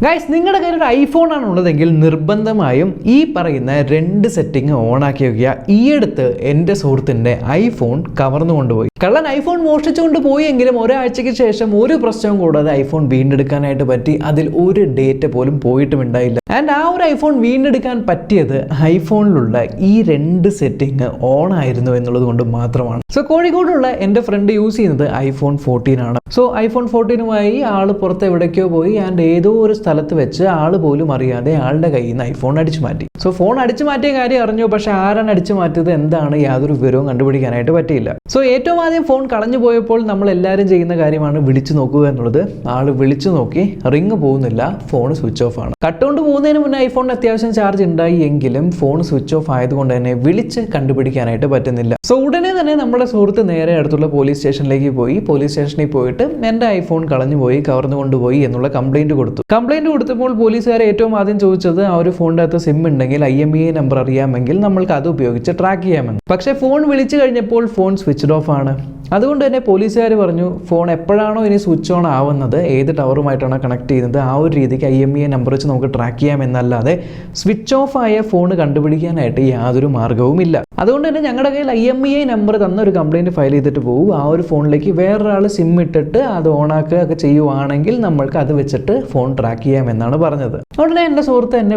Guys, നിങ്ങളുടെ കയ്യിൽ ഒരു ഐഫോൺ ആണുള്ളതെങ്കിൽ നിർബന്ധമായും ഈ പറയുന്ന 2 സെറ്റിംഗ് ഓൺ ആക്കി വയ്ക്കുക. ഈയടുത്ത് എൻ്റെ സുഹൃത്തിൻ്റെ ഐഫോൺ കവർന്നു കൊണ്ടുപോയി. കള്ളൻ ഐഫോൺ മോഷ്ടിച്ചുകൊണ്ട് പോയെങ്കിലും ഒരാഴ്ചയ്ക്ക് ശേഷം ഒരു പ്രശ്നവും കൂടാതെ ഐഫോൺ വീണ്ടെടുക്കാനായിട്ട് പറ്റി. അതിൽ ഒരു ഡേറ്റ പോലും പോയിട്ടുമുണ്ടായില്ല. ആൻഡ് ആ ഒരു ഐഫോൺ വീണ്ടെടുക്കാൻ പറ്റിയത് ഐഫോണിലുള്ള ഈ 2 സെറ്റിംഗ് ഓൺ ആയിരുന്നു എന്നുള്ളത് കൊണ്ട് മാത്രമാണ്. സോ കോഴിക്കോടുള്ള എൻ്റെ ഫ്രണ്ട് യൂസ് ചെയ്യുന്നത് ഐഫോൺ 14 ആണ്. സോ ഐഫോൺ 14മായി ആൾ പുറത്ത് എവിടേക്കോ പോയി. ആൻഡ് ഏതോ ഒരു സ്ഥലത്ത് വെച്ച് ആൾ പോലും അറിയാതെ ആളുടെ കയ്യിൽ നിന്ന് ഐഫോൺ അടിച്ചു മാറ്റി. സോ ഫോൺ അടിച്ചു മാറ്റിയ കാര്യം അറിഞ്ഞു, പക്ഷെ ആരാണ് അടിച്ചു മാറ്റിയത് എന്താണ് യാതൊരു വിവരവും കണ്ടുപിടിക്കാനായിട്ട് പറ്റിയില്ല. സോ ഏറ്റവും ആദ്യം ഫോൺ കളഞ്ഞു പോയപ്പോൾ നമ്മൾ എല്ലാവരും ചെയ്യുന്ന കാര്യമാണ് വിളിച്ചു നോക്കുക എന്നുള്ളത്. ആൾ വിളിച്ചു നോക്കി, റിങ് പോകുന്നില്ല, ഫോൺ സ്വിച്ച് ഓഫ് ആണ്. കട്ടുകൊണ്ട് പോകുന്നതിന് മുന്നേ ഐഫോണിന് അത്യാവശ്യം ചാർജ് ഉണ്ടായി എങ്കിലും ഫോൺ സ്വിച്ച് ഓഫ് ആയതുകൊണ്ട് തന്നെ വിളിച്ച് കണ്ടുപിടിക്കാനായിട്ട് പറ്റുന്നില്ല. സോ ഉടനെ തന്നെ നമ്മുടെ സുഹൃത്ത് നേരെ അടുത്തുള്ള പോലീസ് സ്റ്റേഷനിലേക്ക് പോയി. പോലീസ് സ്റ്റേഷനിൽ പോയിട്ട് എൻ്റെ ഐഫോൺ കളഞ്ഞുപോയി, കവർന്നു കൊണ്ടുപോയി എന്നുള്ള കംപ്ലൈന്റ് കൊടുത്തു. കംപ്ലൈന്റ് കൊടുത്തപ്പോൾ പോലീസുകാർ ഏറ്റവും ആദ്യം ചോദിച്ചത് ആ ഒരു ഫോണിൻ്റെ അകത്ത് സിം ഉണ്ടെങ്കിൽ IMEI നമ്പർ അറിയാമെങ്കിൽ നമ്മൾക്ക് അത് ഉപയോഗിച്ച് ട്രാക്ക് ചെയ്യാമെന്ന്. പക്ഷേ ഫോൺ വിളിച്ചു കഴിഞ്ഞപ്പോൾ ഫോൺ സ്വിച്ച്ഡ് ഓഫ് ആണ്. അതുകൊണ്ട് തന്നെ പോലീസുകാർ പറഞ്ഞു ഫോൺ എപ്പോഴാണോ ഇനി സ്വിച്ച് ഓൺ ആവുന്നത്, ഏത് ടവറുമായിട്ടാണോ കണക്ട് ചെയ്യുന്നത് ആ ഒരു രീതിക്ക് IMEI നമ്പർ വെച്ച് നമുക്ക് ട്രാക്ക് ചെയ്യാമെന്നല്ലാതെ സ്വിച്ച് ഓഫ് ആയ ഫോൺ കണ്ടുപിടിക്കാനായിട്ട് യാതൊരു മാർഗവുമില്ല. അതുകൊണ്ട് തന്നെ ഞങ്ങളുടെ കയ്യിൽ IMEI നമ്പർ തന്ന ഒരു കംപ്ലയിൻറ്റ് ഫയൽ ചെയ്തിട്ട് പോകും. ആ ഒരു ഫോണിലേക്ക് വേറൊരാൾ സിം ഇട്ടിട്ട് അത് ഓണാക്കുക ഒക്കെ ചെയ്യുവാണെങ്കിൽ നമ്മൾക്ക് അത് വെച്ചിട്ട് ഫോൺ ട്രാക്ക് ചെയ്യാമെന്നാണ് പറഞ്ഞത്. ഉടനെ എൻ്റെ സുഹൃത്ത് എന്നെ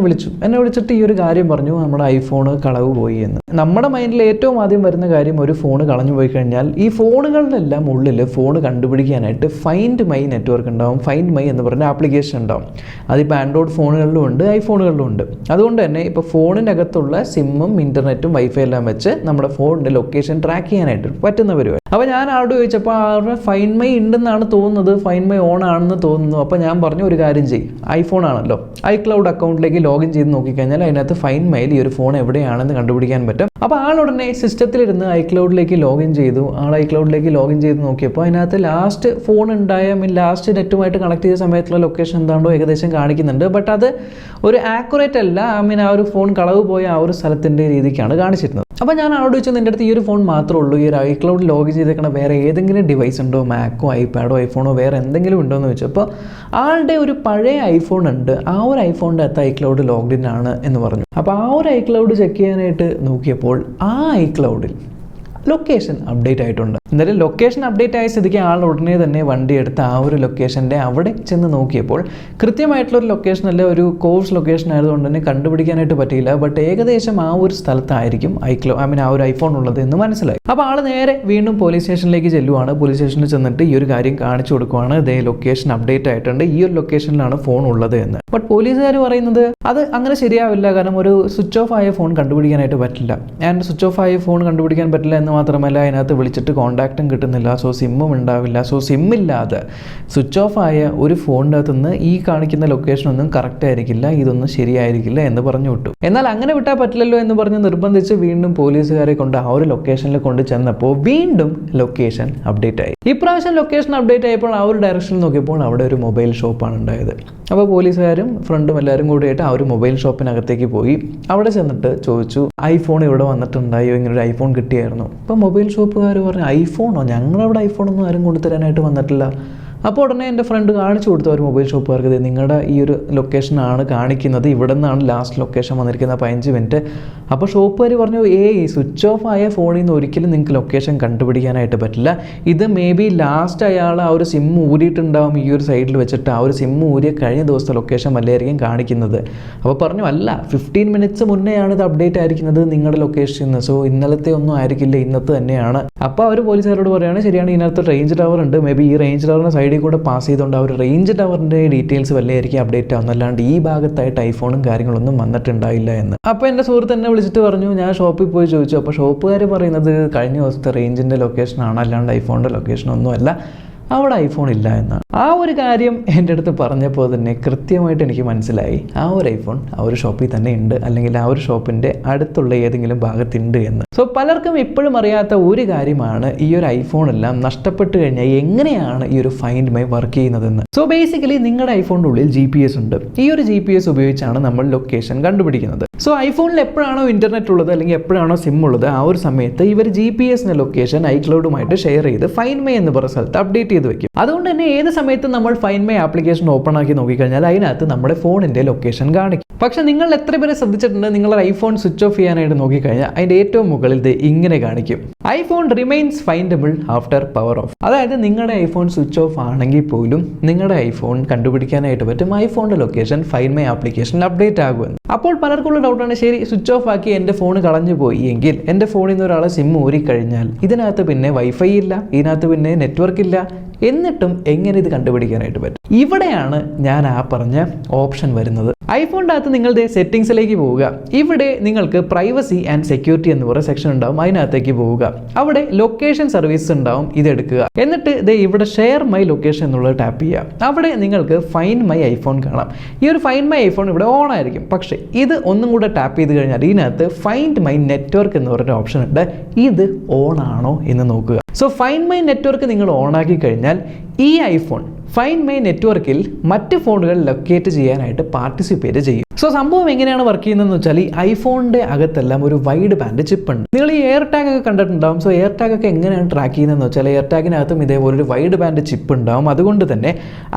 വിളിച്ചിട്ട് ഈ ഒരു കാര്യം പറഞ്ഞു, നമ്മുടെ ഐഫോൺ കളവ് പോയി എന്ന്. നമ്മുടെ മൈൻഡിൽ ഏറ്റവും ആദ്യം വരുന്ന കാര്യം, ഒരു ഫോൺ കളഞ്ഞു പോയി കഴിഞ്ഞാൽ ഈ ഫോണുകളിലെല്ലാം ഉള്ളിൽ ഫോൺ കണ്ടുപിടിക്കാനായിട്ട് ഫൈൻഡ് മൈ നെറ്റ്വർക്ക് ഉണ്ടാവും. ഫൈൻഡ് മൈ എന്ന് പറഞ്ഞ ആപ്ലിക്കേഷൻ ഉണ്ടാവും. അതിപ്പോൾ ആൻഡ്രോയിഡ് ഫോണുകളിലും ഉണ്ട്, ഐഫോണുകളിലും ഉണ്ട്. അതുകൊണ്ട് തന്നെ ഇപ്പോൾ ഫോണിനകത്തുള്ള സിമ്മും ഇൻ്റർനെറ്റും വൈഫൈ എല്ലാം വെച്ച് നമ്മുടെ ഫോണിൻ്റെ ലൊക്കേഷൻ ട്രാക്ക് ചെയ്യാനായിട്ട് പറ്റുന്ന പരിപാടി. അപ്പോൾ ഞാൻ ആളോട് ചോദിച്ചപ്പോൾ അവരുടെ ഫൈൻഡ് മൈ ഉണ്ടെന്നാണ് തോന്നുന്നത്, ഫൈൻഡ് മൈ ഓൺ ആണെന്ന് തോന്നുന്നു. അപ്പോൾ ഞാൻ പറഞ്ഞു ഒരു കാര്യം ചെയ്യും, ഐഫോൺ ആണല്ലോ, iCloud അക്കൗണ്ടിലേക്ക് ലോഗിൻ ചെയ്ത് നോക്കിക്കഴിഞ്ഞാൽ അതിനകത്ത് ഫൈൻഡ് മൈയിൽ ഈ ഒരു ഫോൺ എവിടെയാണെന്ന് കണ്ടുപിടിക്കാൻ പറ്റും. അപ്പോൾ ആളുടനെ സിസ്റ്റത്തിലിരുന്ന് iCloudലേക്ക് ലോഗിൻ ചെയ്തു. iCloudലേക്ക് ലോഗിൻ ചെയ്ത് നോക്കിയപ്പോൾ അതിനകത്ത് ലാസ്റ്റ് ഫോൺ ഉണ്ടായ ലാസ്റ്റ് നെറ്റുമായിട്ട് കണക്ട് ചെയ്ത സമയത്തുള്ള ലൊക്കേഷൻ എന്താണോ ഏകദേശം കാണിക്കുന്നുണ്ട്. ബട്ട് അത് ഒരു ആക്യുറേറ്റ് അല്ല. ആ ഒരു ഫോൺ കളവ് പോയ ആ ഒരു സ്ഥലത്തിൻ്റെ രീതിക്കാണ് കാണിച്ചിരുന്നത്. അപ്പോൾ ഞാൻ ആളോട് ചോദിച്ചു, നിൻ്റെ അടുത്ത് ഈ ഒരു ഫോൺ മാത്രമേ ഉള്ളൂ, ഈ ഒരു iCloud ലോഗിൻ ചെയ്തേക്കണ വേറെ ഏതെങ്കിലും ഡിവൈസ് ഉണ്ടോ, മാക്കോ ഐപാഡോ ഐഫോണോ വേറെ എന്തെങ്കിലും ഉണ്ടോ എന്ന് ചോദിച്ചപ്പോൾ ആളുടെ ഒരു പഴയ ഐഫോൺ ഉണ്ട്, ആ ഒരു ഐഫോണിൻ്റെ അകത്ത് iCloud ലോഗ്ഡിൻ ആണ് എന്ന് പറഞ്ഞു. അപ്പോൾ ആ ഒരു iCloud ചെക്ക് ചെയ്യാനായിട്ട് നോക്കിയപ്പോൾ ആ iCloudൽ ലൊക്കേഷൻ അപ്ഡേറ്റ് ആയിട്ടുണ്ട്. എന്നാലും ലൊക്കേഷൻ അപ്ഡേറ്റ് ആയ സ്ഥിതിക്ക് ആൾ ഉടനെ തന്നെ വണ്ടി എടുത്ത് ആ ഒരു ലൊക്കേഷൻ്റെ അവിടെ ചെന്ന് നോക്കിയപ്പോൾ കൃത്യമായിട്ടുള്ളൊരു ലൊക്കേഷൻ അല്ല, ഒരു കോഴ്സ് ലൊക്കേഷൻ ആയതുകൊണ്ട് തന്നെ കണ്ടുപിടിക്കാനായിട്ട് പറ്റിയില്ല. ബട്ട് ഏകദേശം ആ ഒരു സ്ഥലത്തായിരിക്കും ആ ഒരു ഐഫോൺ ഉള്ളത് എന്ന് മനസ്സിലായി. അപ്പോൾ ആൾ നേരെ വീണ്ടും പോലീസ് സ്റ്റേഷനിലേക്ക് ചെല്ലുവാണ്. പോലീസ് സ്റ്റേഷനിൽ ചെന്നിട്ട് ഈ ഒരു കാര്യം കാണിച്ചു കൊടുക്കുവാണ്, ഇതേ ലൊക്കേഷൻ അപ്ഡേറ്റ് ആയിട്ടുണ്ട്, ഈ ഒരു ലൊക്കേഷനിലാണ് ഫോൺ ഉള്ളത് എന്ന്. ബട്ട് പോലീസുകാർ പറയുന്നത് അത് അങ്ങനെ ശരിയാവില്ല, കാരണം ഒരു സ്വിച്ച് ഓഫ് ആയ ഫോൺ കണ്ടുപിടിക്കാനായിട്ട് പറ്റില്ല. ആൻഡ് സ്വിച്ച് ഓഫ് ആയ ഫോൺ കണ്ടുപിടിക്കാൻ പറ്റില്ല എന്ന് മാത്രമല്ല അതിനകത്ത് വിളിച്ചിട്ട് കോൺടാക്റ്റും കിട്ടുന്നില്ല. സോ സിമ്മും ഉണ്ടാവില്ല. സോ സിമ്മില്ലാതെ സ്വിച്ച് ഓഫ് ആയ ഒരു ഫോണിൻ്റെ അകത്തുനിന്ന് ഈ കാണിക്കുന്ന ലൊക്കേഷനൊന്നും കറക്റ്റ് ആയിരിക്കില്ല, ഇതൊന്നും ശരിയായിരിക്കില്ല എന്ന് പറഞ്ഞു വിട്ടു. എന്നാൽ അങ്ങനെ വിട്ടാൽ പറ്റില്ലല്ലോ എന്ന് പറഞ്ഞ് നിർബന്ധിച്ച് വീണ്ടും പോലീസുകാരെ കൊണ്ട് ആ ഒരു ലൊക്കേഷനിൽ കൊണ്ട് ചെന്നപ്പോൾ വീണ്ടും ലൊക്കേഷൻ അപ്ഡേറ്റ് ആയി. ഇപ്രാവശ്യം ലൊക്കേഷൻ അപ്ഡേറ്റ് ആയപ്പോൾ ആ ഒരു ഡയറക്ഷനിൽ നോക്കിയപ്പോൾ അവിടെ ഒരു മൊബൈൽ ഷോപ്പാണ് ഉണ്ടായത്. അപ്പോൾ പോലീസുകാരും ഫ്രണ്ടും എല്ലാവരും കൂടിയായിട്ട് ആ ഒരു മൊബൈൽ ഷോപ്പിനകത്തേക്ക് പോയി. അവിടെ ചെന്നിട്ട് ചോദിച്ചു, ഐഫോൺ ഇവിടെ വന്നിട്ടുണ്ടായോ, ഇങ്ങനൊരു ഐഫോൺ കിട്ടിയായിരുന്നു. അപ്പോൾ മൊബൈൽ ഷോപ്പുകാർ പറഞ്ഞു, ഐഫോണോ, ഞങ്ങളവിടെ ഐഫോണൊന്നും ആരും കൊണ്ടുതരാനായിട്ട് വന്നിട്ടില്ല. അപ്പോൾ ഉടനെ എൻ്റെ ഫ്രണ്ട് കാണിച്ചു കൊടുത്തു ഒരു മൊബൈൽ ഷോപ്പുകാർക്ക്, നിങ്ങളുടെ ഈ ഒരു ലൊക്കേഷനാണ് കാണിക്കുന്നത്, ഇവിടെ നിന്നാണ് ലാസ്റ്റ് ലൊക്കേഷൻ വന്നിരിക്കുന്നത് 15 മിനിറ്റ്. അപ്പോൾ ഷോപ്പുകാർ പറഞ്ഞു, സ്വിച്ച് ഓഫ് ആയ ഫോണിൽ നിന്ന് ഒരിക്കലും നിങ്ങൾക്ക് ലൊക്കേഷൻ കണ്ടുപിടിക്കാനായിട്ട് പറ്റില്ല, ഇത് മേ ബി ലാസ്റ്റ് അയാൾ ആ ഒരു സിം ഊരിയിട്ടുണ്ടാവും ഈ ഒരു സൈഡിൽ വെച്ചിട്ട്, ആ ഒരു സിം ഊരിയ കഴിഞ്ഞ ദിവസത്തെ ലൊക്കേഷൻ വല്ലായിരിക്കും കാണിക്കുന്നത്. അപ്പോൾ പറഞ്ഞു, അല്ല 15 മിനിറ്റ്സ് മുന്നെയാണ് ഇത് അപ്ഡേറ്റ് ആയിരിക്കുന്നത് നിങ്ങളുടെ ലൊക്കേഷനിൽ നിന്ന്, സോ ഇന്നലത്തെ ഒന്നും ആയിരിക്കില്ല, ഇന്നത്തെ തന്നെയാണ്. അപ്പോൾ അവർ പോലീസുകാരോട് പറയുകയാണ്, ശരിയാണ്, ഇതിനകത്ത് റേഞ്ച് ടവർ ഉണ്ട്, മേ ബി ഈ റേഞ്ച് ടവറിൻ്റെ സൈഡിൽ കൂടെ പാസ് ചെയ്തുകൊണ്ട് ആ ഒരു റേഞ്ച് ടവറിൻ്റെ ഡീറ്റെയിൽസ് വല്ലതായിരിക്കും അപ്ഡേറ്റ് ആവുന്നത്, അല്ലാണ്ട് ഈ ഭാഗത്തായിട്ട് ഐഫോണും കാര്യങ്ങളൊന്നും വന്നിട്ടുണ്ടായില്ല എന്ന്. അപ്പോൾ എൻ്റെ സുഹൃത്ത് എന്നെ വിളിച്ചിട്ട് പറഞ്ഞു, ഞാൻ ഷോപ്പിൽ പോയി ചോദിച്ചു. അപ്പോൾ ഷോപ്പുകാർ പറയുന്നത് കഴിഞ്ഞ ദിവസത്തെ റേഞ്ചിൻ്റെ ലൊക്കേഷനാണ്, അല്ലാണ്ട് ഐഫോണിൻ്റെ ലൊക്കേഷനൊന്നും അല്ല, അവിടെ ഐഫോൺ ഇല്ല എന്നാണ്. ആ ഒരു കാര്യം എൻ്റെ അടുത്ത് പറഞ്ഞപ്പോൾ തന്നെ കൃത്യമായിട്ട് എനിക്ക് മനസ്സിലായി ആ ഒരു ഐഫോൺ ആ ഒരു ഷോപ്പിൽ തന്നെ ഉണ്ട്, അല്ലെങ്കിൽ ആ ഒരു ഷോപ്പിൻ്റെ അടുത്തുള്ള ഏതെങ്കിലും ഭാഗത്തുണ്ട് എന്ന്. സോ പലർക്കും ഇപ്പോഴും അറിയാത്ത ഒരു കാര്യമാണ് ഈ ഒരു ഐഫോൺ എല്ലാം നഷ്ടപ്പെട്ട് കഴിഞ്ഞാൽ എങ്ങനെയാണ് ഈ ഒരു ഫൈൻഡ് മൈ വർക്ക് ചെയ്യുന്നതെന്ന്. സോ ബേസിക്കലി നിങ്ങളുടെ ഐഫോണിൻ്റെ ഉള്ളിൽ GPS ഉണ്ട്. ഈ ഒരു GPS ഉപയോഗിച്ചാണ് നമ്മൾ ലൊക്കേഷൻ കണ്ടുപിടിക്കുന്നത്. സോ ഐഫോണിൽ എപ്പോഴാണോ ഇന്റർനെറ്റ് ഉള്ളത് അല്ലെങ്കിൽ എപ്പോഴാണോ സിം ഉള്ളത് ആ ഒരു സമയത്ത് ഇവർ GPS ലൊക്കേഷൻ ഐക്ലൗഡുമായിട്ട് ഷെയർ ചെയ്ത് ഫൈൻഡ് മൈ എന്ന് പറയുന്ന സ്ഥലത്ത് അപ്ഡേറ്റ് ചെയ്ത് വെക്കും. അതുകൊണ്ട് തന്നെ ഏത് സമയത്ത് നമ്മൾ ഫൈൻഡ് മൈ ആപ്ലിക്കേഷൻ ഓപ്പൺ ആക്കി നോക്കിക്കഴിഞ്ഞാൽ അതിനകത്ത് നമ്മുടെ ഫോണിന്റെ ലൊക്കേഷൻ കാണിക്കും. പക്ഷെ നിങ്ങൾ എത്ര പേരെ ശ്രദ്ധിച്ചിട്ടുണ്ട്, നിങ്ങളുടെ ഐഫോൺ സ്വിച്ച് ഓഫ് ചെയ്യാനായിട്ട് നോക്കിക്കഴിഞ്ഞാൽ അതിന്റെ ഏറ്റവും മുകളിൽ ഇങ്ങനെ കാണിക്കും, iPhone remains findable after power off. അതായത് നിങ്ങളുടെ ഐഫോൺ സ്വിച്ച് ഓഫ് ആണെങ്കിൽ പോലും നിങ്ങളുടെ ഐഫോൺ കണ്ടുപിടിക്കാനായിട്ട് പറ്റും ഐഫോണിന്റെ ലൊക്കേഷൻ ഫൈൻഡ് മൈ ആപ്ലിക്കേഷനിൽ അപ്ഡേറ്റ് ആകുമെന്ന്. അപ്പോൾ പലർക്കുള്ള ഡൗട്ടാണ്, ശരി സ്വിച്ച് ഓഫ് ആക്കി എൻ്റെ ഫോൺ കളഞ്ഞു പോയി എങ്കിൽ എൻ്റെ ഫോണിൽ നിന്ന് ഒരാളെ സിം ഊരിക്കഴിഞ്ഞാൽ ഇതിനകത്ത് പിന്നെ വൈഫൈ ഇല്ല, ഇതിനകത്ത് പിന്നെ നെറ്റ്വർക്ക് ഇല്ല, എന്നിട്ടും എങ്ങനെ ഇത് കണ്ടുപിടിക്കാനായിട്ട് പറ്റും? ഇവിടെയാണ് ഞാൻ ആ പറഞ്ഞ ഓപ്ഷൻ വരുന്നത്. ഐഫോണിൻ്റെ അകത്ത് നിങ്ങളുടെ സെറ്റിംഗ്സിലേക്ക് പോവുക. ഇവിടെ നിങ്ങൾക്ക് പ്രൈവസി ആൻഡ് സെക്യൂരിറ്റി എന്ന് പറയുന്ന സെക്ഷൻ ഉണ്ടാവും, അതിനകത്തേക്ക് പോവുക. അവിടെ ലൊക്കേഷൻ സർവീസ് ഉണ്ടാവും, ഇതെടുക്കുക. എന്നിട്ട് ഇവിടെ ഷെയർ മൈ ലൊക്കേഷൻ എന്നുള്ളത് ടാപ്പ് ചെയ്യുക. അവിടെ നിങ്ങൾക്ക് ഫൈൻഡ് മൈ ഐഫോൺ കാണാം. ഈ ഒരു ഫൈൻഡ് മൈ ഐഫോൺ ഇവിടെ ഓൺ ആയിരിക്കും. പക്ഷേ ഇത് ഒന്നും കൂടെ ടാപ്പ് ചെയ്ത് കഴിഞ്ഞാൽ ഇതിനകത്ത് ഫൈൻഡ് മൈ നെറ്റ്വർക്ക് എന്ന് പറഞ്ഞ ഓപ്ഷൻ ഉണ്ട്. ഇത് ഓൺ ആണോ എന്ന് നോക്കുക. സോ ഫൈൻഡ് മൈ നെറ്റ്വർക്ക് നിങ്ങൾ ഓൺ ആക്കി കഴിഞ്ഞാൽ ഈ ഐഫോൺ ഫൈൻഡ് മൈ നെറ്റ്വർക്കിൽ മറ്റ് ഫോണുകൾ ലൊക്കേറ്റ് ചെയ്യാനായിട്ട് പാർട്ടിസിപ്പേറ്റ് ചെയ്യും. സോ സംഭവം എങ്ങനെയാണ് വർക്ക് ചെയ്യുന്നതെന്ന് വെച്ചാൽ ഈ ഐഫോണിൻ്റെ അകത്തെല്ലാം ഒരു വൈഡ് ബാൻഡ് ചിപ്പ് ഉണ്ട്. നിങ്ങൾ ഈ എയർ ടാഗ് ഒക്കെ കണ്ടിട്ടുണ്ടാവും. സോ എയർ ടാഗ് ഒക്കെ എങ്ങനെയാണ് ട്രാക്ക് ചെയ്യുന്നതെന്ന് വെച്ചാൽ എയർ ടാഗിനകത്തും ഇതേപോലെ ഒരു വൈഡ് ബാൻഡ് ചിപ്പ് ഉണ്ടാവും. അതുകൊണ്ട് തന്നെ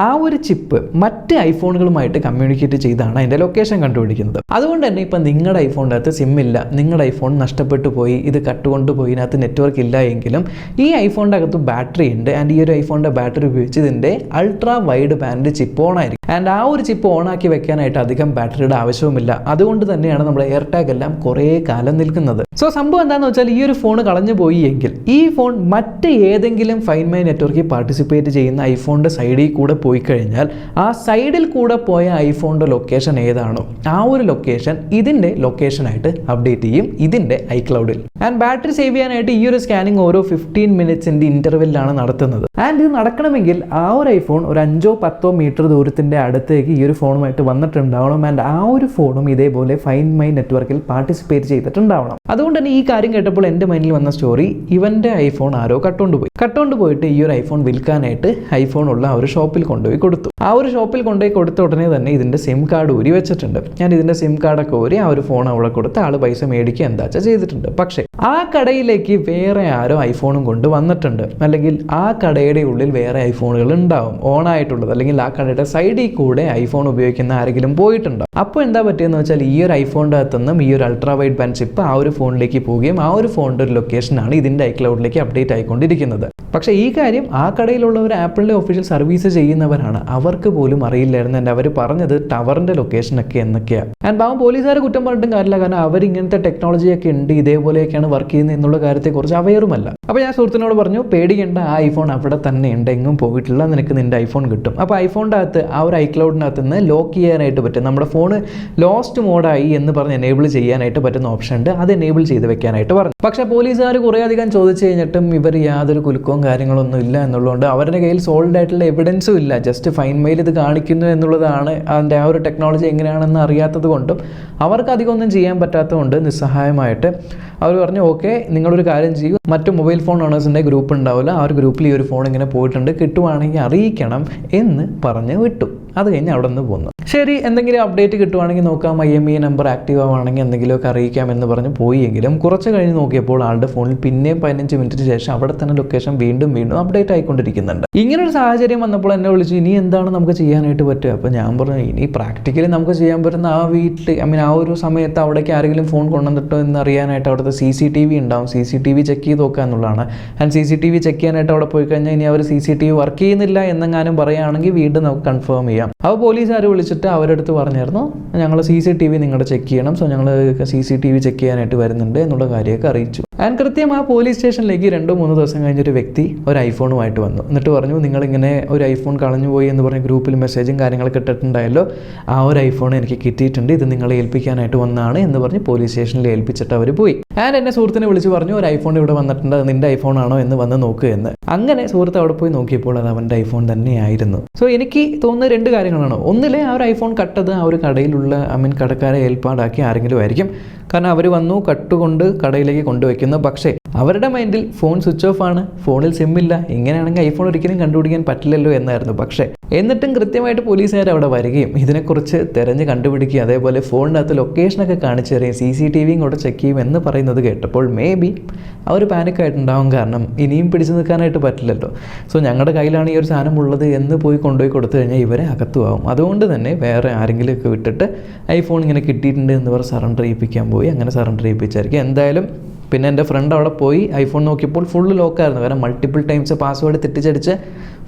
ആ ഒരു ചിപ്പ് മറ്റ് ഐഫോണുകളുമായിട്ട് കമ്മ്യൂണിക്കേറ്റ് ചെയ്താണ് അതിൻ്റെ ലൊക്കേഷൻ കണ്ടുപിടിക്കുന്നത്. അതുകൊണ്ട് തന്നെ ഇപ്പം നിങ്ങളുടെ ഐഫോണിൻ്റെ അകത്ത് സിം ഇല്ല, നിങ്ങളുടെ ഐഫോൺ നഷ്ടപ്പെട്ടു പോയി, ഇത് കട്ടുകൊണ്ടുപോയി, ഇതിനകത്ത് നെറ്റ്വർക്ക് ഇല്ല എങ്കിലും ഈ ഐഫോണിൻ്റെ അകത്ത് ബാറ്ററി ഉണ്ട്. ആൻഡ് ഈ ഒരു ഐഫോണിൻ്റെ ബാറ്ററി ഉപയോഗിച്ച് ഇതിൻ്റെ ultra wide band chip on ആയിരിക്കും. ആൻഡ് ആ ഒരു ചിപ്പ് ഓൺ ആക്കി വെക്കാനായിട്ട് അധികം ബാറ്ററിയുടെ ആവശ്യവുമില്ല. അതുകൊണ്ട് തന്നെയാണ് നമ്മുടെ എയർ ടാഗ് എല്ലാം കുറേ കാലം നിൽക്കുന്നത്. സോ സംഭവം എന്താണെന്ന് വെച്ചാൽ ഈ ഒരു ഫോൺ കളഞ്ഞു പോയി എങ്കിൽ ഈ ഫോൺ മറ്റ് ഏതെങ്കിലും ഫൈൻഡ് മൈ നെറ്റ്വർക്കിൽ പാർട്ടിസിപ്പേറ്റ് ചെയ്യുന്ന ഐഫോണിൻ്റെ സൈഡിൽ കൂടെ പോയി കഴിഞ്ഞാൽ ആ സൈഡിൽ കൂടെ പോയ ഐഫോണിൻ്റെ ലൊക്കേഷൻ ഏതാണോ ആ ഒരു ലൊക്കേഷൻ ഇതിൻ്റെ ലൊക്കേഷനായിട്ട് അപ്ഡേറ്റ് ചെയ്യും ഇതിൻ്റെ ഐക്ലൗഡിൽ. ആൻഡ് ബാറ്ററി സേവ് ചെയ്യാനായിട്ട് ഈ ഒരു സ്കാനിങ് ഓരോ 15 മിനിറ്റ്സിൻ്റെ ഇൻ്റർവെല്ലാണ് നടത്തുന്നത്. ആൻഡ് ഇത് നടക്കണമെങ്കിൽ ആ ഒരു ഐഫോൺ ഒരു 5-10 മീറ്റർ ദൂരത്തിൻ്റെ അടുത്തേക്ക് ഈ ഒരു ഫോണുമായിട്ട് വന്നിട്ടുണ്ടാവണം. ആൻഡ് ആ ഒരു ഫോണും ഇതേപോലെ ഫൈൻഡ് മൈ നെറ്റ്വർക്കിൽ പാർട്ടിസിപ്പേറ്റ് ചെയ്തിട്ടുണ്ടാവണം. അതുകൊണ്ട് തന്നെ ഈ കാര്യം കേട്ടപ്പോൾ എൻ്റെ മൈൻഡിൽ വന്ന സ്റ്റോറി, ഇവൻ്റെ ഐഫോൺ ആരോ കട്ടുകൊണ്ട് പോയിട്ട് ഈ ഒരു ഐഫോൺ വിൽക്കാനായിട്ട് ഐഫോൺ ഉള്ള ആ ഒരു ഷോപ്പിൽ കൊണ്ടുപോയി കൊടുത്തു. ആ ഒരു ഷോപ്പിൽ കൊണ്ടുപോയി കൊടുത്ത ഉടനെ തന്നെ ഇതിൻ്റെ സിം കാർഡ് ഊരി വെച്ചിട്ടുണ്ട്. ഞാൻ ഇതിൻ്റെ സിം കാർഡൊക്കെ ഊരി ആ ഒരു ഫോൺ അവിടെ കൊടുത്ത് ആൾ പൈസ മേടിക്കുക എന്താച്ചാൽ ചെയ്തിട്ടുണ്ട്. പക്ഷേ ആ കടയിലേക്ക് വേറെ ആരോ ഐഫോണും കൊണ്ട് വന്നിട്ടുണ്ട്, അല്ലെങ്കിൽ ആ കടയുടെ ഉള്ളിൽ വേറെ ഐഫോണുകൾ ഉണ്ടാവും ഓൺ ആയിട്ടുള്ളത്, അല്ലെങ്കിൽ ആ കടയുടെ സൈഡിൽ കൂടെ ഐഫോൺ ഉപയോഗിക്കുന്ന ആരെങ്കിലും പോയിട്ടുണ്ടാവും. അപ്പോൾ എന്താ പറ്റിയെന്ന് വെച്ചാൽ ഈ ഒരു ഐഫോണിൻ്റെ അകത്തുനിന്നും ഈ ഒരു അൾട്രാ വൈഡ് ബാൻഡ് ചിപ്പ് ആ ഒരു ഫോണിലേക്ക് പോവുകയും ആ ഒരു ഫോണിൻ്റെ ഒരു ലൊക്കേഷനാണ് ഇതിൻ്റെ ഐക്ലൗഡിലേക്ക് അപ്ഡേറ്റ് ആയിക്കൊണ്ടിരിക്കുന്നത്. പക്ഷേ ഈ കാര്യം ആ കടയിലുള്ളവർ ആപ്പിളിൻ്റെ ഒഫീഷ്യൽ സർവീസ് ചെയ്യുന്നവരാണ്, അവർക്ക് പോലും അറിയില്ലായിരുന്നു. എൻ്റെ അവർ പറഞ്ഞത് ടവറിൻ്റെ ലൊക്കേഷനൊക്കെ എന്നൊക്കെയാണ്. ആൻഡ് പാവം പോലീസുകാരെ കുറ്റം പറഞ്ഞിട്ടും കാര്യമില്ല, കാരണം അവരിങ്ങനത്തെ ടെക്നോളജിയൊക്കെ ഉണ്ട്, ഇതേപോലെയൊക്കെയാണ് വർക്ക് ചെയ്യുന്നത് എന്നുള്ള കാര്യത്തെക്കുറിച്ച് അവയറുമല്ല. അപ്പോൾ ഞാൻ സുഹൃത്തിനോട് പറഞ്ഞു, പേടിക്കേണ്ട, ആ ഐഫോൺ അവിടെ തന്നെ ഉണ്ട്, എങ്ങും പോയിട്ടില്ല, നിനക്ക് നിൻ്റെ ഐഫോൺ കിട്ടും. അപ്പോൾ ഐഫോണിൻ്റെ അകത്ത് ആ ഒരു ഐക്ലൗഡിനകത്ത് നിന്ന് ലോക്ക് ചെയ്യാനായിട്ട് പറ്റും. നമ്മുടെ ഫോൺ ലോസ്റ്റ് മോഡായി എന്ന് പറഞ്ഞ് എനേബിൾ ചെയ്യാനായിട്ട് പറ്റുന്ന ഓപ്ഷൻ ഉണ്ട്, അത് എനേബിൾ ചെയ്ത് വെക്കാനായിട്ട് പറഞ്ഞു. പക്ഷേ പോലീസുകാർ കുറേ അധികം ചോദിച്ചു കഴിഞ്ഞിട്ടും ഇവർ യാതൊരു കുലുക്കവും കാര്യങ്ങളൊന്നും ഇല്ല എന്നുള്ളതുകൊണ്ട് അവരുടെ കയ്യിൽ സോൾഡ് ആയിട്ടുള്ള എവിഡൻസും ഇല്ല. ജസ്റ്റ് ഫൈൻഡ് മൈൽ ഇത് കാണിക്കുന്നു എന്നുള്ളതാണ്, അതിൻ്റെ ആ ഒരു ടെക്നോളജി എങ്ങനെയാണെന്ന് അറിയാത്തത് കൊണ്ടും അവർക്ക് അധികം ഒന്നും ചെയ്യാൻ പറ്റാത്തതുകൊണ്ട് നിസ്സഹായമായിട്ട് അവർ പറഞ്ഞു, ഓക്കെ നിങ്ങളൊരു കാര്യം ചെയ്യൂ, മറ്റു മൊബൈൽ ഫോൺ ഓണേഴ്സിൻ്റെ ഗ്രൂപ്പ് ഉണ്ടാവില്ല, ആ ഒരു ഗ്രൂപ്പിൽ ഈ ഒരു ഫോൺ ഇങ്ങനെ പോയിട്ടുണ്ട്, കിട്ടുവാണെങ്കിൽ അറിയിക്കണം എന്ന് പറഞ്ഞ് വിട്ടു. അത് കഴിഞ്ഞ് അവിടെ നിന്ന് പോന്നു. ശരി, എന്തെങ്കിലും അപ്ഡേറ്റ് കിട്ടുവാണെങ്കിൽ നോക്കാം, IMEI നമ്പർ ആക്റ്റീവ് ആവുകയാണെങ്കിൽ എന്തെങ്കിലുമൊക്കെ അറിയിക്കാം എന്ന് പറഞ്ഞ് പോയെങ്കിലും കുറച്ച് കഴിഞ്ഞ് നോക്കിയപ്പോൾ ആളുടെ ഫോണിൽ പിന്നെ 15 മിനിറ്റിന് ശേഷം അവിടെ തന്നെ ലൊക്കേഷൻ വീണ്ടും അപ്ഡേറ്റ് ആയിക്കൊണ്ടിരിക്കുന്നുണ്ട്. ഇങ്ങനൊരു സാഹചര്യം വന്നപ്പോൾ എന്നെ വിളിച്ചു, ഇനി എന്താണ് നമുക്ക് ചെയ്യാനായിട്ട് പറ്റുക? അപ്പോൾ ഞാൻ പറഞ്ഞു, ഇനി പ്രാക്ടിക്കലി നമുക്ക് ചെയ്യാൻ പറ്റുന്ന ആ വീട്ടിൽ ആ ഒരു സമയത്ത് അവിടേക്ക് ആരെങ്കിലും ഫോൺ കൊണ്ടുവന്നിട്ടോ എന്ന് അറിയാനായിട്ട് അവിടുത്തെ CCTV ഉണ്ടാവും, CCTV ചെക്ക് ചെയ്ത് നോക്കുക എന്നുള്ളതാണ്. ആൻഡ് CCTV ചെക്ക് ചെയ്യാനായിട്ട് അവിടെ പോയി കഴിഞ്ഞാൽ ഇനി അവർ CCTV വർക്ക് ചെയ്യുന്നില്ല എന്നെങ്ങാനും പറയുകയാണെങ്കിൽ വീണ്ടും നമുക്ക് കൺഫേം ചെയ്യാം. അപ്പോൾ പോലീസുകാർ വിളിച്ചിട്ട് അവരുടെ അടുത്ത് പറഞ്ഞായിരുന്നു, ഞങ്ങൾ CCTV നിങ്ങളുടെ ചെക്ക് ചെയ്യണം, സോ ഞങ്ങൾ CCTV ചെക്ക് ചെയ്യാനായിട്ട് വരുന്നുണ്ട് എന്നുള്ള കാര്യമൊക്കെ അറിയിച്ചു. ആൻഡ് കൃത്യം ആ പോലീസ് സ്റ്റേഷനിലേക്ക് 2-3 ദിവസം കഴിഞ്ഞൊരു വ്യക്തി ഒരു ഐഫോണുമായിട്ട് വന്നു. എന്നിട്ട് പറഞ്ഞു, നിങ്ങളിങ്ങനെ ഒരു ഐഫോൺ കളഞ്ഞു പോയി എന്ന് പറഞ്ഞ് ഗ്രൂപ്പിൽ മെസ്സേജും കാര്യങ്ങളൊക്കെ ഇട്ടിട്ടുണ്ടായല്ലോ, ആ ഒരു ഐഫോൺ എനിക്ക് കിട്ടിയിട്ടുണ്ട്, ഇത് നിങ്ങളെ ഏൽപ്പിക്കാനായിട്ട് വന്നതാണ് എന്ന് പറഞ്ഞ് പോലീസ് സ്റ്റേഷനിൽ ഏൽപ്പിച്ചിട്ട് അവർ പോയി. ആൻഡ് എന്നെ സുഹൃത്തിനെ വിളിച്ച് പറഞ്ഞു, ഒരു ഐഫോൺ ഇവിടെ വന്നിട്ടുണ്ട്, അത് നിൻ്റെ ഐഫോണാണോ എന്ന് വന്ന് നോക്കുക എന്ന്. അങ്ങനെ സുഹൃത്ത് അവിടെ പോയി നോക്കിയപ്പോൾ അത് അവൻ്റെ ഐഫോൺ തന്നെയായിരുന്നു. സോ എനിക്ക് തോന്നുന്ന 2 കാര്യങ്ങളാണ്. ഒന്നിലെ ആ ഒരു ഐഫോൺ കട്ടത് ആ ഒരു കടയിലുള്ള കടക്കാരെ ഏൽപ്പാടാക്കി ആരെങ്കിലും ആയിരിക്കും. കാരണം അവർ വന്നു കട്ടുകൊണ്ട് കടയിലേക്ക് കൊണ്ടുവയ്ക്കും. വിചാരിക്കുന്നു. പക്ഷേ അവരുടെ മൈൻഡിൽ ഫോൺ സ്വിച്ച് ഓഫ് ആണ്, ഫോണിൽ സിമ്മില്ല, ഇങ്ങനെയാണെങ്കിൽ ഐഫോൺ ഒരിക്കലും കണ്ടുപിടിക്കാൻ പറ്റില്ലല്ലോ എന്നായിരുന്നു. പക്ഷേ എന്നിട്ടും കൃത്യമായിട്ട് പോലീസുകാർ അവിടെ വരികയും ഇതിനെക്കുറിച്ച് തിരഞ്ഞ് കണ്ടുപിടിക്കുകയും അതേപോലെ ഫോണിനകത്ത് ലൊക്കേഷനൊക്കെ കാണിച്ചു തരികയും CCTVയും കൂടെ ചെക്ക് ചെയ്യും എന്ന് പറയുന്നത് കേട്ടപ്പോൾ മേ ബി അവർ പാനിക്കായിട്ടുണ്ടാവും. കാരണം ഇനിയും പിടിച്ചു നിൽക്കാനായിട്ട് പറ്റില്ലല്ലോ. സോ ഞങ്ങളുടെ കയ്യിലാണ് ഈ ഒരു സാധനം ഉള്ളത് എന്ന് പോയി കൊണ്ടുപോയി കൊടുത്തു കഴിഞ്ഞാൽ ഇവരെ അകത്തുമാവും. അതുകൊണ്ട് തന്നെ വേറെ ആരെങ്കിലുമൊക്കെ വിട്ടിട്ട് ഐഫോൺ ഇങ്ങനെ കിട്ടിയിട്ടുണ്ട് എന്ന് പറഞ്ഞ് സറണ്ടർ ചെയ്യിപ്പിക്കാൻ പോയി. അങ്ങനെ സറണ്ടർ ചെയ്യിപ്പിച്ചായിരിക്കും എന്തായാലും. പിന്നെ എൻ്റെ ഫ്രണ്ട് അവിടെ പോയി ഐഫോൺ നോക്കിയപ്പോൾ ഫുള്ള് ലോക്കായിരുന്നു. കാരണം മൾട്ടിപ്പിൾ ടൈംസ് പാസ്വേഡ് തെറ്റിച്ചടിച്ച്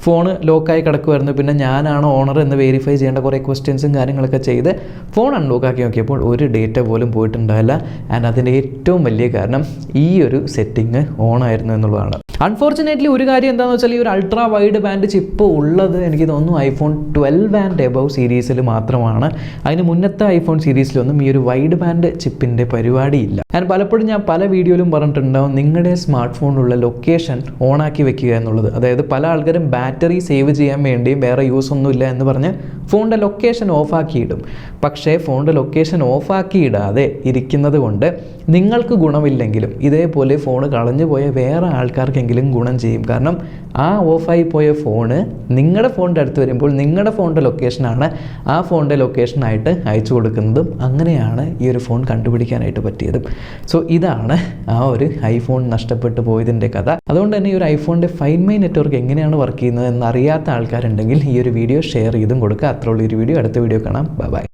ഫോൺ ലോക്കായി കിടക്കുമായിരുന്നു. പിന്നെ ഞാനാണോ ഓണർ എന്ന് വെരിഫൈ ചെയ്യേണ്ട കുറേ ക്വസ്റ്റ്യൻസും കാര്യങ്ങളൊക്കെ ചെയ്ത് ഫോൺ അൺലോക്കാക്കി നോക്കിയപ്പോൾ ഒരു ഡേറ്റ പോലും പോയിട്ടുണ്ടാവില്ല. ആൻഡ് അതിൻ്റെ ഏറ്റവും വലിയ കാരണം ഈ ഒരു സെറ്റിങ് ഓൺ ആയിരുന്നു എന്നുള്ളതാണ്. അൺഫോർച്ചുനേറ്റ്ലി ഒരു കാര്യം എന്താണെന്ന് വെച്ചാൽ ഈ ഒരു അൾട്രാ വൈഡ് ബാൻഡ് ചിപ്പ് ഉള്ളത് എനിക്ക് തോന്നുന്നു ഐഫോൺ 12 ആൻഡ് എബവ് സീരീസിൽ മാത്രമാണ്. അതിന് മുന്നത്തെ ഐഫോൺ സീരീസിലൊന്നും ഈ ഒരു വൈഡ് ബാൻഡ് ചിപ്പിൻ്റെ പരിപാടിയില്ല. ആൻഡ് പലപ്പോഴും ഞാൻ പല വീഡിയോയിലും പറഞ്ഞിട്ടുണ്ടാവും നിങ്ങളുടെ സ്മാർട്ട് ഫോണിലുള്ള ലൊക്കേഷൻ ഓണാക്കി വെക്കുക എന്നുള്ളത്. അതായത് പല ആൾക്കാരും ബാറ്ററി സേവ് ചെയ്യാൻ വേണ്ടിയും വേറെ യൂസ് ഒന്നുമില്ല എന്ന് പറഞ്ഞ് ഫോണിൻ്റെ ലൊക്കേഷൻ ഓഫാക്കിയിടും. പക്ഷേ ഫോണിൻ്റെ ലൊക്കേഷൻ ഓഫാക്കിയിടാതെ ഇരിക്കുന്നത് കൊണ്ട് നിങ്ങൾക്ക് ഗുണമില്ലെങ്കിലും ഇതേപോലെ ഫോൺ കളഞ്ഞു പോയ വേറെ ആൾക്കാർക്കെങ്കിലും ഗുണം ചെയ്യും. കാരണം ആ ഓഫായി പോയ ഫോണ് നിങ്ങളുടെ ഫോണിൻ്റെ അടുത്ത് വരുമ്പോൾ നിങ്ങളുടെ ഫോണിൻ്റെ ലൊക്കേഷനാണ് ആ ഫോണിൻ്റെ ലൊക്കേഷനായിട്ട് അയച്ചു കൊടുക്കുന്നതും. അങ്ങനെയാണ് ഈ ഒരു ഫോൺ കണ്ടുപിടിക്കാനായിട്ട് പറ്റിയതും. സോ ഇതാണ് ആ ഒരു ഐഫോൺ നഷ്ടപ്പെട്ടു പോയതിൻ്റെ കഥ. അതുകൊണ്ട് തന്നെ ഈ ഒരു ഐഫോണിൻ്റെ ഫൈൻഡ് മൈ നെറ്റ്വർക്ക് എങ്ങനെയാണ് വർക്ക് ചെയ്യുന്നത് എന്നറിയാത്ത ആൾക്കാരുണ്ടെങ്കിൽ ഈ ഒരു വീഡിയോ ഷെയർ ചെയ്തും കൊടുക്കുക. അത്രയുള്ള ഒരു വീഡിയോ. അടുത്ത വീഡിയോ കാണാം. ബൈ.